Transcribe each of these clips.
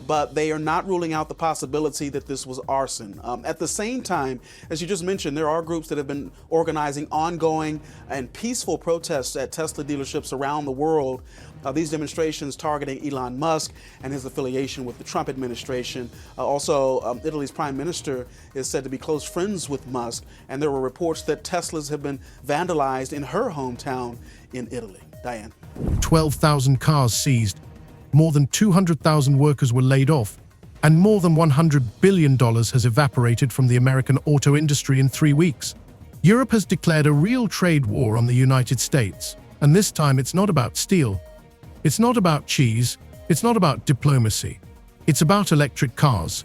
but they are not ruling out the possibility that this was arson. At the same time, as you just mentioned, there are groups that have been organizing ongoing and peaceful protests at Tesla dealerships around the world. These demonstrations targeting Elon Musk and his affiliation with the Trump administration. Also, Italy's prime minister is said to be close friends with Musk, and there were reports that Teslas have been vandalized in her hometown in Italy. Diane. 12,000 cars seized, more than 200,000 workers were laid off, and more than $100 billion has evaporated from the American auto industry in 3 weeks. Europe has declared a real trade war on the United States, and this time it's not about steel. It's not about cheese, it's not about diplomacy. It's about electric cars.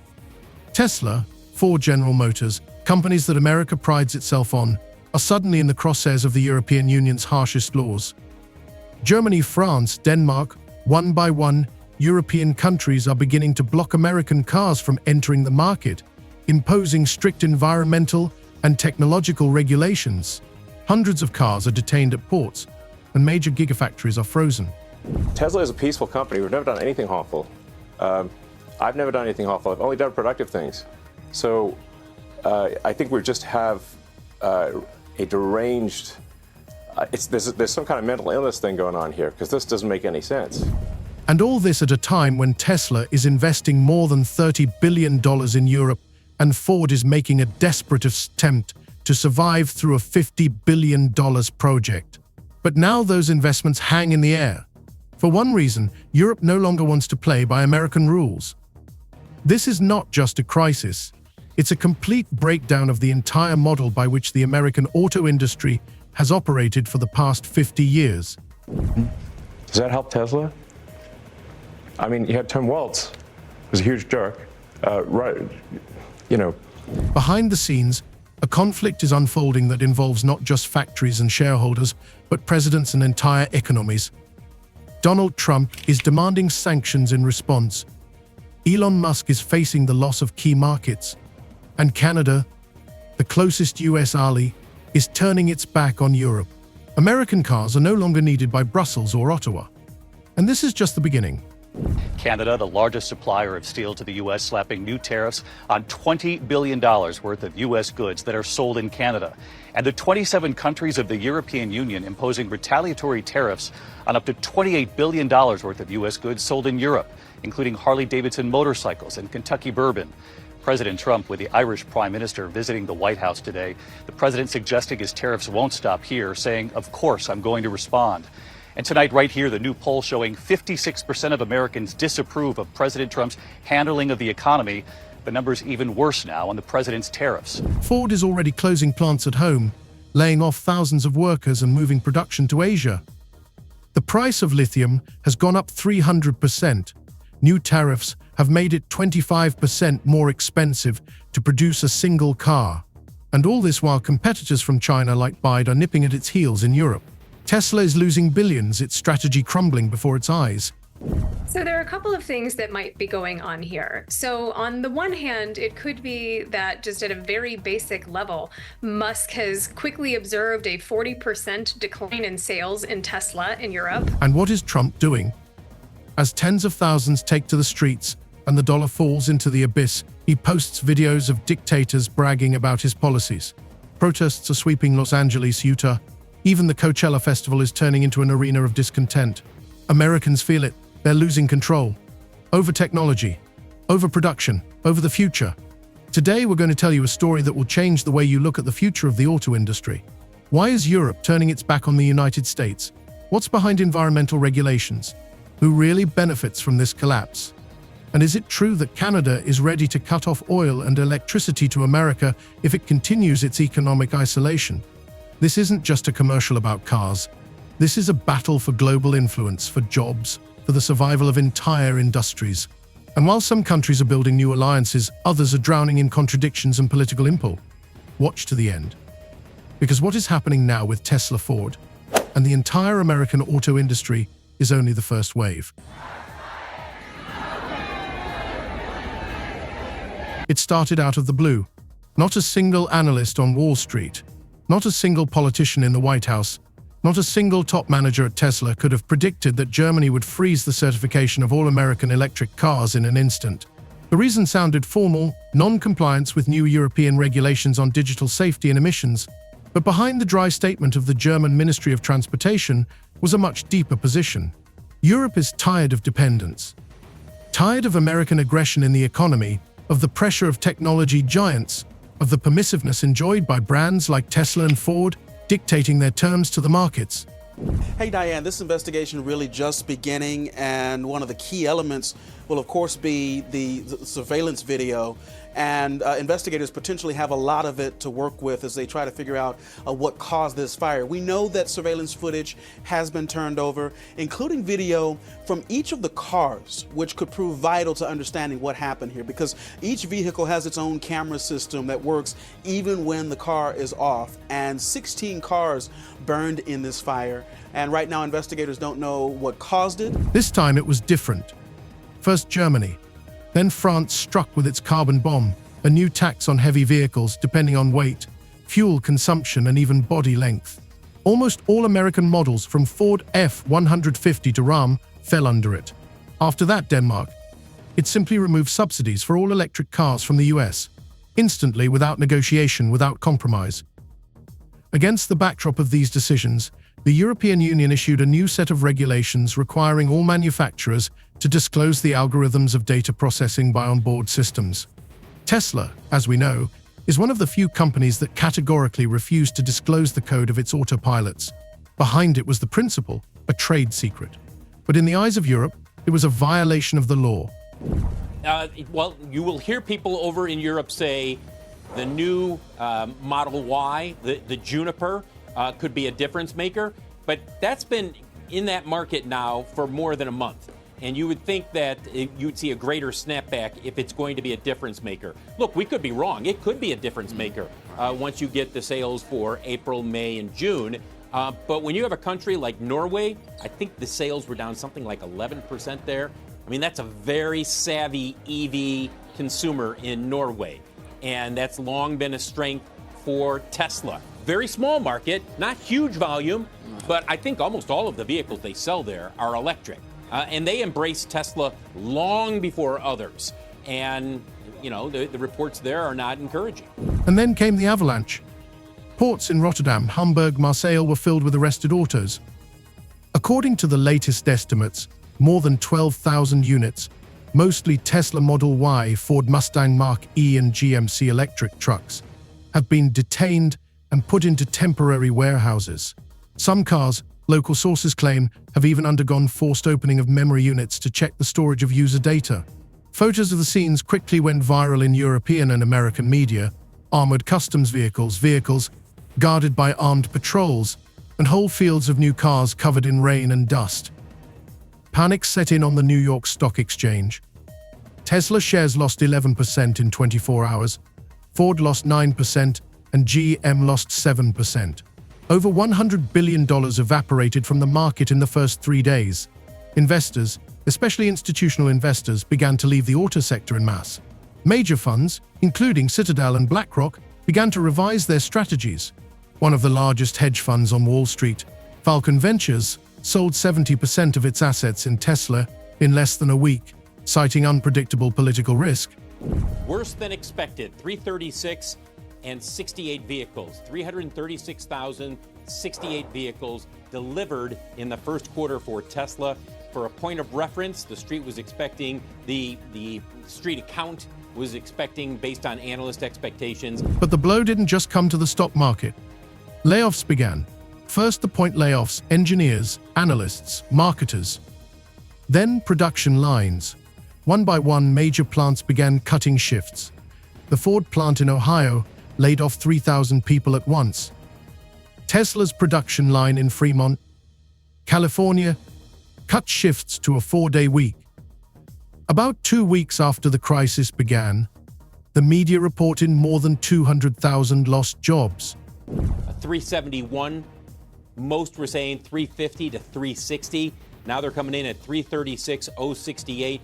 Tesla, Ford, General Motors, companies that America prides itself on, are suddenly in the crosshairs of the European Union's harshest laws. Germany, France, Denmark, one by one, European countries are beginning to block American cars from entering the market, imposing strict environmental and technological regulations. Hundreds of cars are detained at ports, and major gigafactories are frozen. Tesla is a peaceful company. We've never done anything harmful. I've never done anything harmful. I've only done productive things. So I think we just have a deranged, there's some kind of mental illness thing going on here, because this doesn't make any sense. And all this at a time when Tesla is investing more than $30 billion in Europe, and Ford is making a desperate attempt to survive through a $50 billion project. But now those investments hang in the air. For one reason, Europe no longer wants to play by American rules. This is not just a crisis. It's a complete breakdown of the entire model by which the American auto industry has operated for the past 50 years. Does that help Tesla? I mean, you had Tim Waltz, who's a huge jerk, Behind the scenes, a conflict is unfolding that involves not just factories and shareholders, but presidents and entire economies. Donald Trump is demanding sanctions in response. Elon Musk is facing the loss of key markets. And Canada, the closest US ally, is turning its back on Europe. American cars are no longer needed by Brussels or Ottawa. And this is just the beginning. Canada, the largest supplier of steel to the U.S., slapping new tariffs on $20 billion worth of U.S. goods that are sold in Canada. And the 27 countries of the European Union imposing retaliatory tariffs on up to $28 billion worth of U.S. goods sold in Europe, including Harley-Davidson motorcycles and Kentucky bourbon. President Trump with the Irish Prime Minister visiting the White House today. The president suggesting his tariffs won't stop here, saying, "Of course, I'm going to respond." And tonight, right here, the new poll showing 56% of Americans disapprove of President Trump's handling of the economy. The number's even worse now on the president's tariffs. Ford is already closing plants at home, laying off thousands of workers and moving production to Asia. The price of lithium has gone up 300%. New tariffs have made it 25% more expensive to produce a single car. And all this while competitors from China like BYD are nipping at its heels in Europe. Tesla is losing billions, its strategy crumbling before its eyes. So there are a couple of things that might be going on here. So on the one hand, it could be that just at a very basic level, Musk has quickly observed a 40% decline in sales in Tesla in Europe. And what is Trump doing? As tens of thousands take to the streets and the dollar falls into the abyss, he posts videos of dictators bragging about his policies. Protests are sweeping Los Angeles, Utah. Even the Coachella Festival is turning into an arena of discontent. Americans feel it. They're losing control. Over technology, over production, over the future. Today, we're going to tell you a story that will change the way you look at the future of the auto industry. Why is Europe turning its back on the United States? What's behind environmental regulations? Who really benefits from this collapse? And is it true that Canada is ready to cut off oil and electricity to America if it continues its economic isolation? This isn't just a commercial about cars. This is a battle for global influence, for jobs, for the survival of entire industries. And while some countries are building new alliances, others are drowning in contradictions and political impulse. Watch to the end. Because what is happening now with Tesla, Ford, and the entire American auto industry is only the first wave. It started out of the blue. Not a single analyst on Wall Street, not a single politician in the White House, Not a single top manager at Tesla could have predicted that Germany would freeze the certification of all American electric cars in an instant. The reason sounded formal, non-compliance with new European regulations on digital safety and emissions, but behind the dry statement of the German Ministry of Transportation was a much deeper position. Europe is tired of dependence. Tired of American aggression in the economy, of the pressure of technology giants, of the permissiveness enjoyed by brands like Tesla and Ford, dictating their terms to the markets. Hey Diane, this investigation really just beginning, and one of the key elements will of course be the surveillance video, and investigators potentially have a lot of it to work with as they try to figure out what caused this fire. We know that surveillance footage has been turned over, including video from each of the cars, which could prove vital to understanding what happened here, because each vehicle has its own camera system that works even when the car is off, and 16 cars burned in this fire. And right now investigators don't know what caused it. This time it was different. First Germany, then France struck with its carbon bomb, a new tax on heavy vehicles depending on weight, fuel consumption and even body length. Almost all American models from Ford F-150 to Ram fell under it. After that, Denmark. It simply removed subsidies for all electric cars from the US, instantly, without negotiation, without compromise. Against the backdrop of these decisions, the European Union issued a new set of regulations requiring all manufacturers to disclose the algorithms of data processing by onboard systems. Tesla, as we know, is one of the few companies that categorically refused to disclose the code of its autopilots. Behind it was the principle, a trade secret. But in the eyes of Europe, it was a violation of the law. Well, you will hear people over in Europe say the new Model Y, the Juniper, could be a difference maker, but that's been in that market now for more than a month. And you would think that you'd see a greater snapback if it's going to be a difference maker. Look, we could be wrong. It could be a difference maker once you get the sales for April, May, and June. But when you have a country like Norway, I think the sales were down something like 11% there. I mean, that's a very savvy EV consumer in Norway. And that's long been a strength for Tesla. Very small market, not huge volume, but I think almost all of the vehicles they sell there are electric. And they embraced Tesla long before others. And, you know, the reports there are not encouraging. And then came the avalanche. Ports in Rotterdam, Hamburg, Marseille were filled with arrested autos. According to the latest estimates, more than 12,000 units, mostly Tesla Model Y, Ford Mustang Mach-E and GMC electric trucks, have been detained and put into temporary warehouses. Some cars, local sources claim, have even undergone forced opening of memory units to check the storage of user data. Photos of the scenes quickly went viral in European and American media. Armored customs vehicles guarded by armed patrols, and whole fields of new cars covered in rain and dust. Panic set in on the New York Stock Exchange. Tesla shares lost 11% in 24 hours, Ford lost 9%, and GM lost 7%. Over $100 billion evaporated from the market in the first 3 days. Investors, especially institutional investors, began to leave the auto sector en masse. Major funds, including Citadel and BlackRock, began to revise their strategies. One of the largest hedge funds on Wall Street, Falcon Ventures, sold 70% of its assets in Tesla in less than a week, citing unpredictable political risk. Worse than expected, 336 and 68 vehicles, 336,068 vehicles delivered in the first quarter for Tesla. For a point of reference, the street was expecting, the street account was expecting based on analyst expectations. But the blow didn't just come to the stock market. Layoffs began. First the point layoffs, engineers, analysts, marketers. Then production lines. One by one, major plants began cutting shifts. The Ford plant in Ohio laid off 3,000 people at once. Tesla's production line in Fremont, California, cut shifts to a 4-day week. About 2 weeks after the crisis began, the media reported more than 200,000 lost jobs. 371, most were saying 350 to 360. Now they're coming in at 336,068,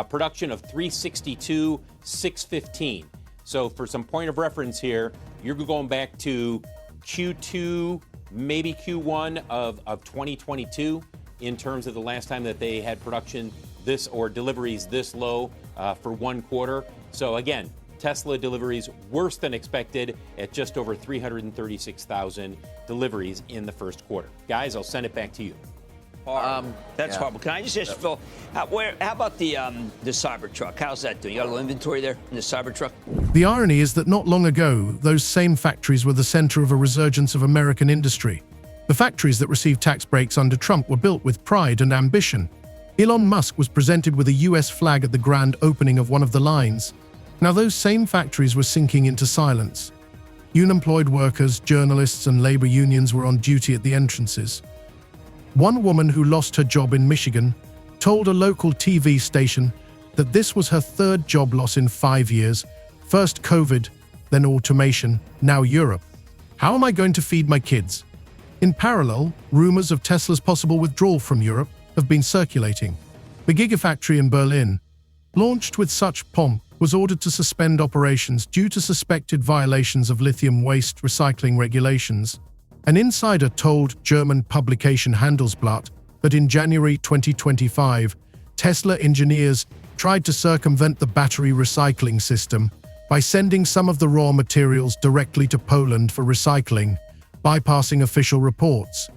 production of 362,615. So for some point of reference here, you're going back to Q2 maybe Q1 of 2022 in terms of the last time that they had production this or deliveries this low for one quarter. So again, Tesla deliveries worse than expected at just over 336,000 deliveries in the first quarter. Guys, I'll send it back to you. That's horrible. Can I just ask Phil, how about the Cybertruck? How's that doing? You got a little inventory there in the Cybertruck? The irony is that not long ago, those same factories were the center of a resurgence of American industry. The factories that received tax breaks under Trump were built with pride and ambition. Elon Musk was presented with a US flag at the grand opening of one of the lines. Now those same factories were sinking into silence. Unemployed workers, journalists, and labor unions were on duty at the entrances. One woman who lost her job in Michigan told a local TV station that this was her third job loss in 5 years. First COVID, then automation, now Europe. How am I going to feed my kids? In parallel, rumors of Tesla's possible withdrawal from Europe have been circulating. The Gigafactory in Berlin, launched with such pomp, was ordered to suspend operations due to suspected violations of lithium waste recycling regulations. An insider told German publication Handelsblatt that in January 2025, Tesla engineers tried to circumvent the battery recycling system by sending some of the raw materials directly to Poland for recycling, bypassing official reports.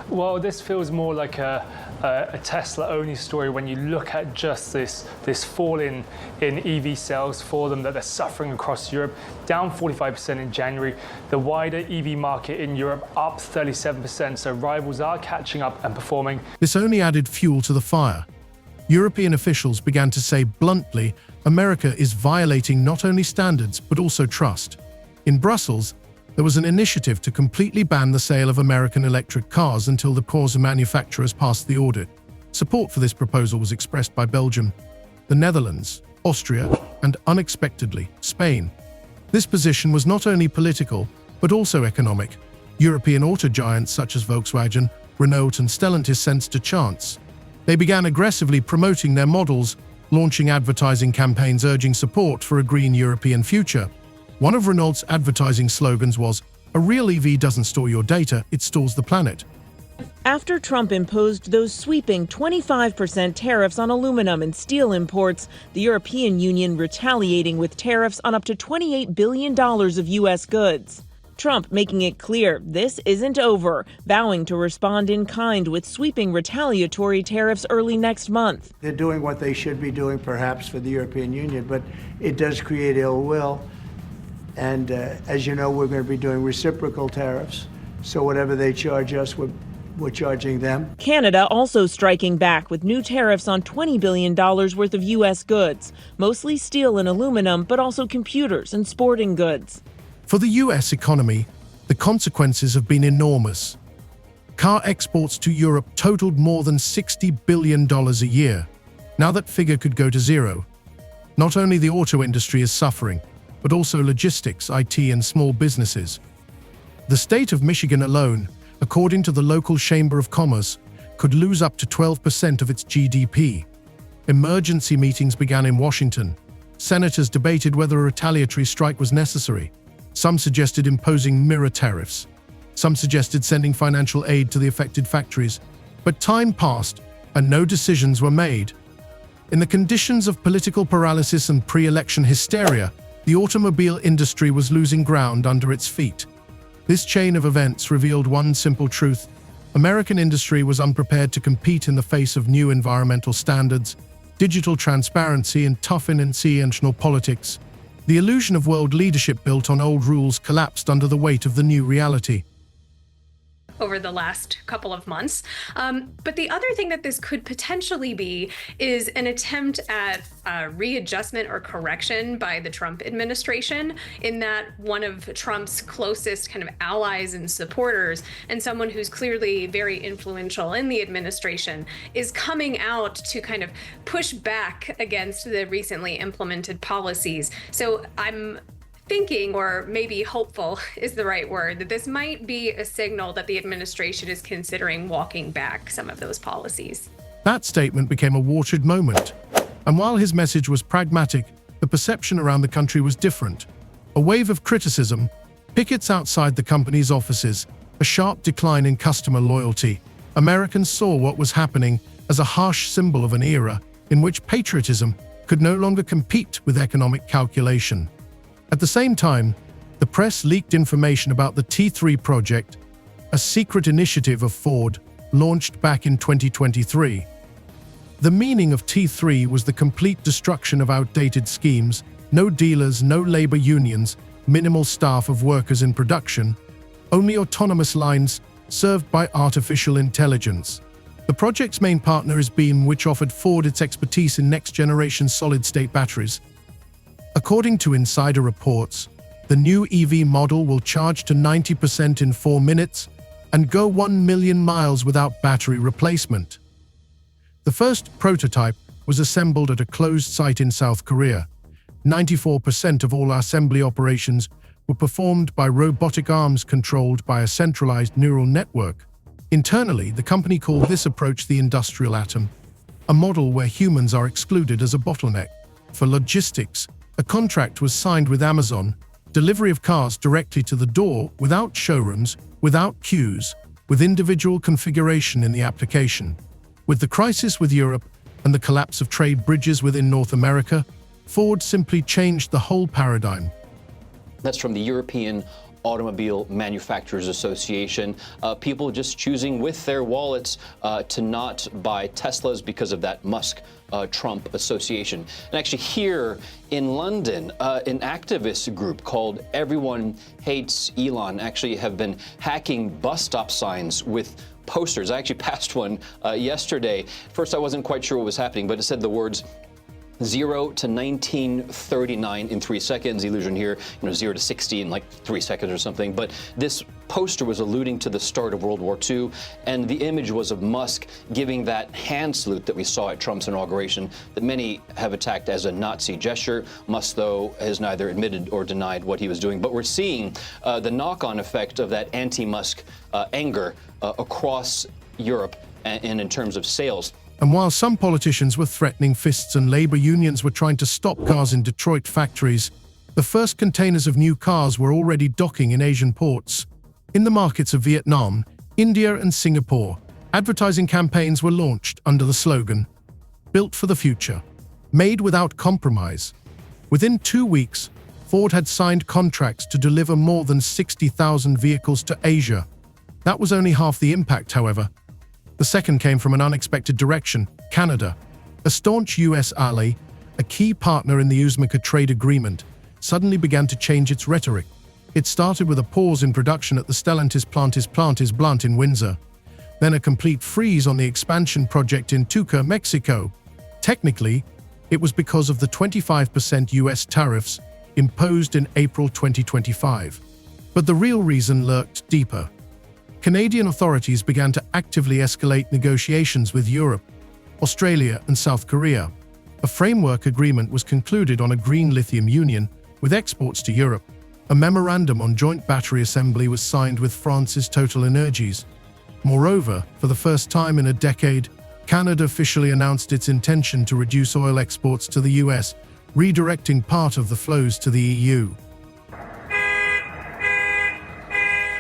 Well, this feels more like a Tesla-only story when you look at just this fall in EV sales for them that they're suffering across Europe, down 45% in January. The wider EV market in Europe up 37%, so rivals are catching up and performing. This only added fuel to the fire. European officials began to say bluntly, America is violating not only standards but also trust. In Brussels, there was an initiative to completely ban the sale of American electric cars until the car manufacturers passed the audit. Support for this proposal was expressed by Belgium, the Netherlands, Austria, and unexpectedly, Spain. This position was not only political, but also economic. European auto giants such as Volkswagen, Renault, and Stellantis sensed a chance. They began aggressively promoting their models, launching advertising campaigns urging support for a green European future. One of Renault's advertising slogans was, "A real EV doesn't store your data, it stores the planet." After Trump imposed those sweeping 25% tariffs on aluminum and steel imports, the European Union retaliating with tariffs on up to $28 billion of U.S. goods. Trump making it clear this isn't over, vowing to respond in kind with sweeping retaliatory tariffs early next month. They're doing what they should be doing, perhaps, for the European Union, but it does create ill will. And as you know, we're going to be doing reciprocal tariffs. So whatever they charge us, we're charging them. Canada also striking back with new tariffs on $20 billion worth of U.S. goods, mostly steel and aluminum, but also computers and sporting goods. For the U.S. economy, the consequences have been enormous. Car exports to Europe totaled more than $60 billion a year. Now that figure could go to zero. Not only the auto industry is suffering, but also logistics, IT, and small businesses. The state of Michigan alone, according to the local Chamber of Commerce, could lose up to 12% of its GDP. Emergency meetings began in Washington. Senators debated whether a retaliatory strike was necessary. Some suggested imposing mirror tariffs. Some suggested sending financial aid to the affected factories. But time passed, and no decisions were made. In the conditions of political paralysis and pre-election hysteria, the automobile industry was losing ground under its feet. This chain of events revealed one simple truth. American industry was unprepared to compete in the face of new environmental standards, digital transparency, and tough international politics. The illusion of world leadership built on old rules collapsed under the weight of the new reality. Over the last couple of months. But the other thing that this could potentially be is an attempt at readjustment or correction by the Trump administration, in that one of Trump's closest kind of allies and supporters, and someone who's clearly very influential in the administration, is coming out to kind of push back against the recently implemented policies. So I'm thinking, or maybe hopeful is the right word, that this might be a signal that the administration is considering walking back some of those policies. That statement became a watered moment. And while his message was pragmatic, the perception around the country was different. A wave of criticism, pickets outside the company's offices, a sharp decline in customer loyalty. Americans saw what was happening as a harsh symbol of an era in which patriotism could no longer compete with economic calculation. At the same time, the press leaked information about the T3 project, a secret initiative of Ford launched back in 2023. The meaning of T3 was the complete destruction of outdated schemes, no dealers, no labor unions, minimal staff of workers in production, only autonomous lines served by artificial intelligence. The project's main partner is Beam, which offered Ford its expertise in next-generation solid-state batteries. According to insider reports, the new EV model will charge to 90% in 4 minutes and go 1 million miles without battery replacement. The first prototype was assembled at a closed site in South Korea. 94% of all assembly operations were performed by robotic arms controlled by a centralized neural network. Internally, the company called this approach the industrial atom, a model where humans are excluded as a bottleneck. For logistics, a contract was signed with Amazon, delivery of cars directly to the door without showrooms, without queues, with individual configuration in the application. With the crisis with Europe and the collapse of trade bridges within North America, Ford simply changed the whole paradigm. That's from the European Automobile Manufacturers Association. People just choosing with their wallets to not buy Teslas because of that Musk-Trump association. And actually here in London, an activist group called Everyone Hates Elon actually have been hacking bus stop signs with posters. I actually passed one yesterday. First, I wasn't quite sure what was happening, but it said the words 0 to 1939 in 3 seconds. Illusion here, 0 to 60 in like 3 seconds or something. But this poster was alluding to the start of World War II, and the image was of Musk giving that hand salute that we saw at Trump's inauguration that many have attacked as a Nazi gesture. Musk, though, has neither admitted or denied what he was doing. But we're seeing the knock-on effect of that anti-Musk anger across Europe and in terms of sales. And while some politicians were threatening fists and labor unions were trying to stop cars in Detroit factories, the first containers of new cars were already docking in Asian ports. In the markets of Vietnam, India, and Singapore, advertising campaigns were launched under the slogan, "Built for the future, made without compromise." Within 2 weeks, Ford had signed contracts to deliver more than 60,000 vehicles to Asia. That was only half the impact, however. The second came from an unexpected direction: Canada. A staunch U.S. ally, a key partner in the USMCA trade agreement, suddenly began to change its rhetoric. It started with a pause in production at the Stellantis plant in Windsor, then a complete freeze on the expansion project in Tuca, Mexico. Technically, it was because of the 25% U.S. tariffs imposed in April 2025. But the real reason lurked deeper. Canadian authorities began to actively escalate negotiations with Europe, Australia, and South Korea. A framework agreement was concluded on a green lithium union with exports to Europe. A memorandum on joint battery assembly was signed with France's TotalEnergies. Moreover, for the first time in a decade, Canada officially announced its intention to reduce oil exports to the US, redirecting part of the flows to the EU.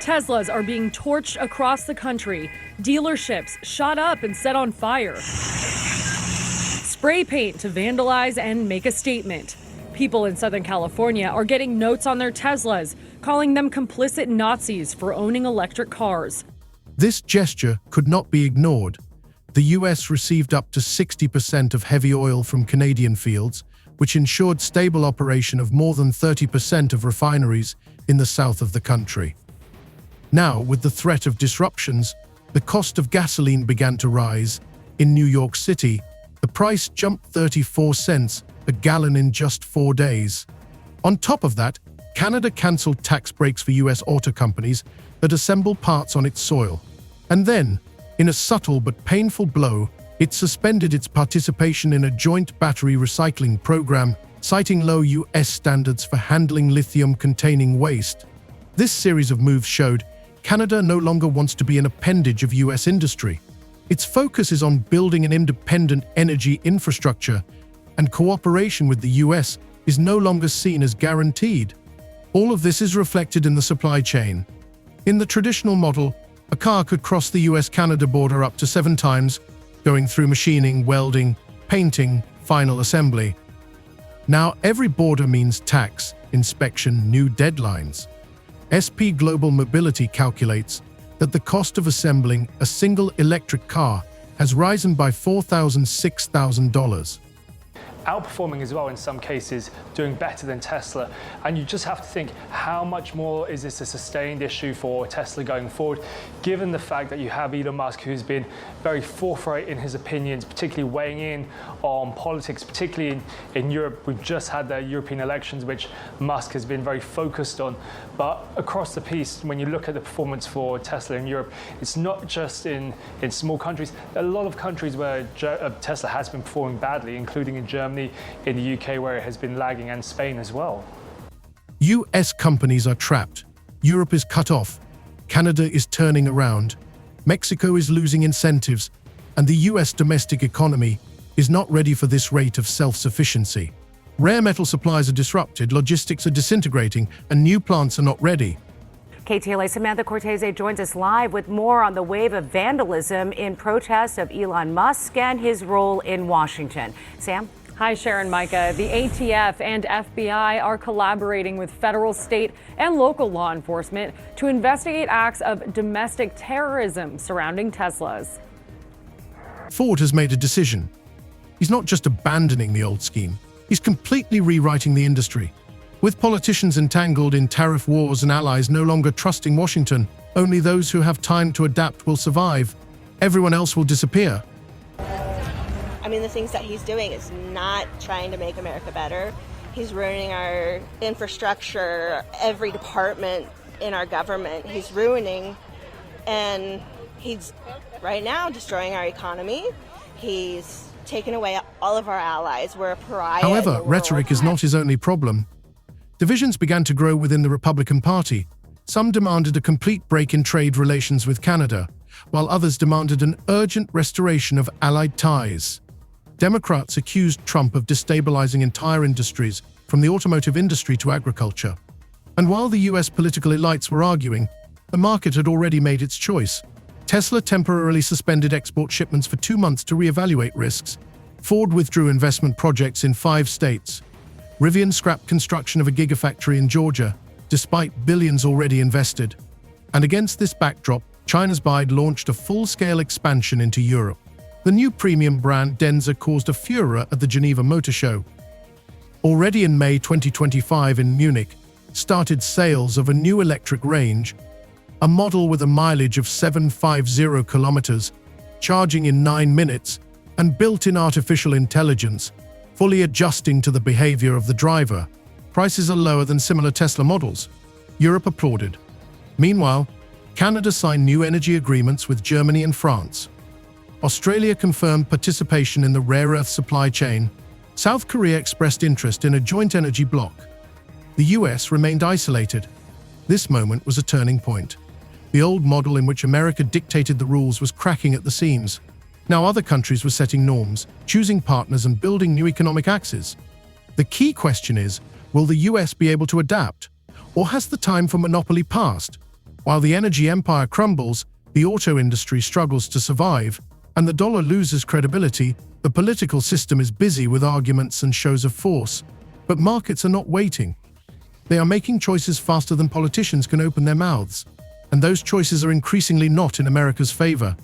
Teslas are being torched across the country. Dealerships shot up and set on fire. Spray paint to vandalize and make a statement. People in Southern California are getting notes on their Teslas, calling them complicit Nazis for owning electric cars. This gesture could not be ignored. The US received up to 60% of heavy oil from Canadian fields, which ensured stable operation of more than 30% of refineries in the south of the country. Now, with the threat of disruptions, the cost of gasoline began to rise. In New York City, the price jumped 34 cents a gallon in just 4 days. On top of that, Canada cancelled tax breaks for US auto companies that assemble parts on its soil. And then, in a subtle but painful blow, it suspended its participation in a joint battery recycling program, citing low US standards for handling lithium-containing waste. This series of moves showed Canada no longer wants to be an appendage of US industry. Its focus is on building an independent energy infrastructure, and cooperation with the US is no longer seen as guaranteed. All of this is reflected in the supply chain. In the traditional model, a car could cross the US-Canada border up to 7 times, going through machining, welding, painting, final assembly. Now, every border means tax, inspection, new deadlines. SP Global Mobility calculates that the cost of assembling a single electric car has risen by $4,000–$6,000. Outperforming as well in some cases, doing better than Tesla. And you just have to think, how much more is this a sustained issue for Tesla going forward, given the fact that you have Elon Musk, who's been very forthright in his opinions, particularly weighing in on politics, particularly in Europe. We've just had the European elections, which Musk has been very focused on. But across the piece, when you look at the performance for Tesla in Europe, it's not just in small countries. There are a lot of countries where Tesla has been performing badly, including in Germany, in the UK where it has been lagging, and Spain as well. US companies are trapped. Europe is cut off. Canada is turning around. Mexico is losing incentives. And the US domestic economy is not ready for this rate of self-sufficiency. Rare metal supplies are disrupted, logistics are disintegrating, and new plants are not ready. KTLA Samantha Cortese joins us live with more on the wave of vandalism in protest of Elon Musk and his role in Washington. Sam? Hi, Sharon, Micah. The ATF and FBI are collaborating with federal, state, and local law enforcement to investigate acts of domestic terrorism surrounding Teslas. Ford has made a decision. He's not just abandoning the old scheme, he's completely rewriting the industry. With politicians entangled in tariff wars and allies no longer trusting Washington, only those who have time to adapt will survive. Everyone else will disappear. I mean, the things that he's doing is not trying to make America better. He's ruining our infrastructure, every department in our government. He's ruining, and he's right now destroying our economy. He's taken away all of our allies. We're a pariah. However, rhetoric is not his only problem. Divisions began to grow within the Republican Party. Some demanded a complete break in trade relations with Canada, while others demanded an urgent restoration of allied ties. Democrats accused Trump of destabilizing entire industries, from the automotive industry to agriculture. And while the US political elites were arguing, the market had already made its choice. Tesla temporarily suspended export shipments for 2 months to reevaluate risks. Ford withdrew investment projects in 5 states. Rivian scrapped construction of a gigafactory in Georgia, despite billions already invested. And against this backdrop, China's BYD launched a full-scale expansion into Europe. The new premium brand Denza caused a furor at the Geneva Motor Show. Already in May 2025 in Munich, started sales of a new electric range, a model with a mileage of 750 kilometers, charging in 9 minutes, and built-in artificial intelligence, fully adjusting to the behavior of the driver. Prices are lower than similar Tesla models. Europe applauded. Meanwhile, Canada signed new energy agreements with Germany and France. Australia confirmed participation in the rare earth supply chain. South Korea expressed interest in a joint energy bloc. The US remained isolated. This moment was a turning point. The old model in which America dictated the rules was cracking at the seams. Now other countries were setting norms, choosing partners and building new economic axes. The key question is, will the US be able to adapt? Or has the time for monopoly passed? While the energy empire crumbles, the auto industry struggles to survive, and the dollar loses credibility, the political system is busy with arguments and shows of force. But markets are not waiting. They are making choices faster than politicians can open their mouths. And those choices are increasingly not in America's favor.